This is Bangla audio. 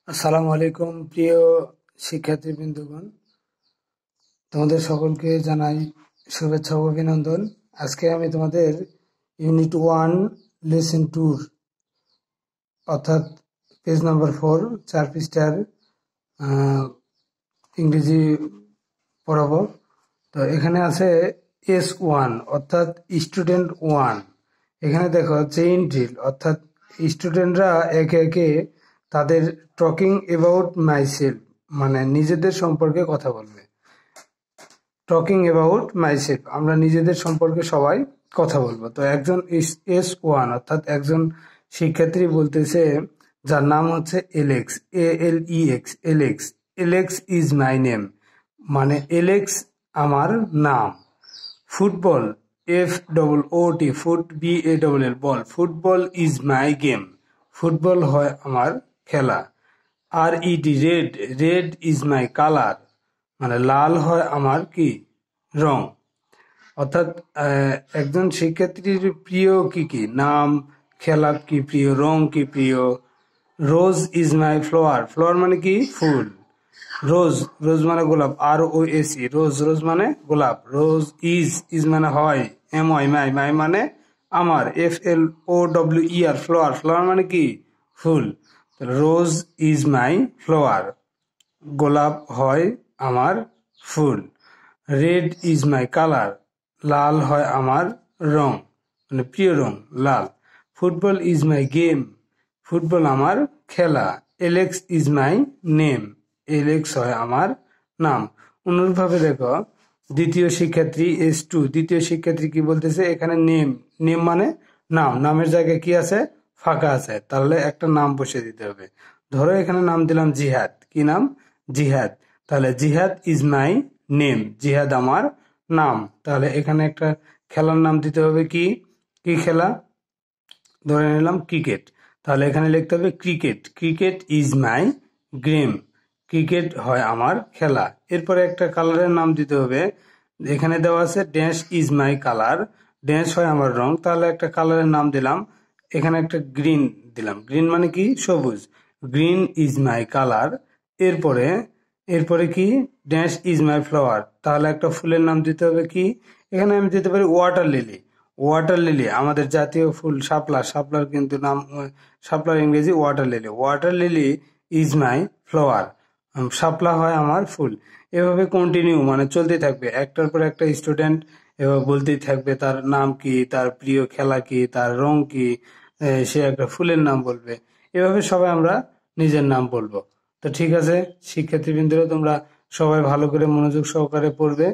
আসসালামু আলাইকুম প্রিয় শিক্ষার্থীবৃন্দগণ, তোমাদের সকলকে জানাই শুভেচ্ছা ও অভিনন্দন। আজকে আমি তোমাদের ইউনিট 1 লেসন 2 অর্থাৎ পেজ নাম্বার 4 4 পৃষ্ঠার ইংরেজি পড়াবো। তো এখানে আছে S1 অর্থাৎ স্টুডেন্ট 1। এখানে দেখো চেইন ড্রিল অর্থাৎ স্টুডেন্টরা একে একে তাদের টকিং অ্যাবাউট মাইসেলফ মানে নিজেদের সম্পর্কে কথা বলবে। টকিং অ্যাবাউট মাইসেলফ আমরা নিজেদের সম্পর্কে সবাই কথা বলবো। তো একজন S1 অর্থাৎ একজন শিক্ষার্থী বলতেছে, যার নাম হচ্ছে Alex, ALEX, Alex. Alex is my name মানে এলেক্স আমার নাম। Football, FOOT, foot BALL, ball. Football is my game, football হয় আমার খেলা। RED, red, red is my colour মানে লাল হয় আমার কি রং। অর্থাৎ একজন শিক্ষার্থীর প্রিয় কি কি, নাম, খেলা কি প্রিয়, রং কি প্রিয়। Rose is my flower, flower মানে কি ফুল। রোজ, রোজ মানে গোলাপ, ROS, রোজ, রোজ মানে গোলাপ। রোজ ইজ মানে হয়, MY, মাই মানে আমার, FLOWER, ফ্লাওয়ার, ফ্লাওয়ার মানে কি ফুল। রোজ ইজ মাই ফ্লাওয়ার, গোলাপ হয় আমার ফুল। রেড ইজ মাই কালার, লাল হয় আমার রং মানে প্রিয় রং লাল। Football is my game, football আমার খেলা। Alex is my name, Alex হয় আমার নাম। অনুরূপভাবে দেখো দ্বিতীয় শিক্ষার্থী S2, দ্বিতীয় শিক্ষার্থী কি বলতেছে, এখানে নেম, নেম মানে নাম, নামের জায়গায় কি আছে ফাঁকা আছে, তাহলে একটা নাম বসে দিতে হবে। ধরো এখানে নাম দিলাম জিহাদ, কি নাম জিহাদ, তাহলে জিহাদ ইজ মাই নেম, জিহাদ আমার নাম। তাহলে এখানে একটা খেলার নাম দিতে হবে, কি কি খেলা, ধরে নিলাম ক্রিকেট, তাহলে এখানে লিখতে হবে cricket, cricket is my game, cricket হয় আমার খেলা। এরপরে একটা কালারের নাম দিতে হবে, এখানে দেওয়া আছে dash is my colour, dash হয় আমার রং, তাহলে একটা কালারের নাম দিলাম, এখানে একটা গ্রিন দিলাম, গ্রিন মানে কি সবুজ, গ্রিন ইজ মাই কালার। এরপরে এরপরে কি ড্যাশ ইজ মাই ফ্লাওয়ার, তাহলে একটা ফুলের নাম দিতে হবে, কি এখানে আমি দিতে পারি ওয়াটার লিলি, ওয়াটার লিলি আমাদের জাতীয় ফুল শাপলা, শাপলার কিন্তু নাম, শাপলার ইংরেজি water lily, water lily is my flower, শাপলা হয় আমার ফুল। এভাবে কন্টিনিউ মানে চলতে থাকবে, একটার পর একটা স্টুডেন্ট এভাবে বলতেই থাকবে তার নাম কি, তার প্রিয় খেলা কি, তার রং কি, সে একটা ফুলের নাম বলবে। এভাবে সবাই আমরা নিজের নাম বলবো। তো ঠিক আছে শিক্ষার্থীবৃন্দরা, তোমরা সবাই ভালো করে মনোযোগ সহকারে পড়বে।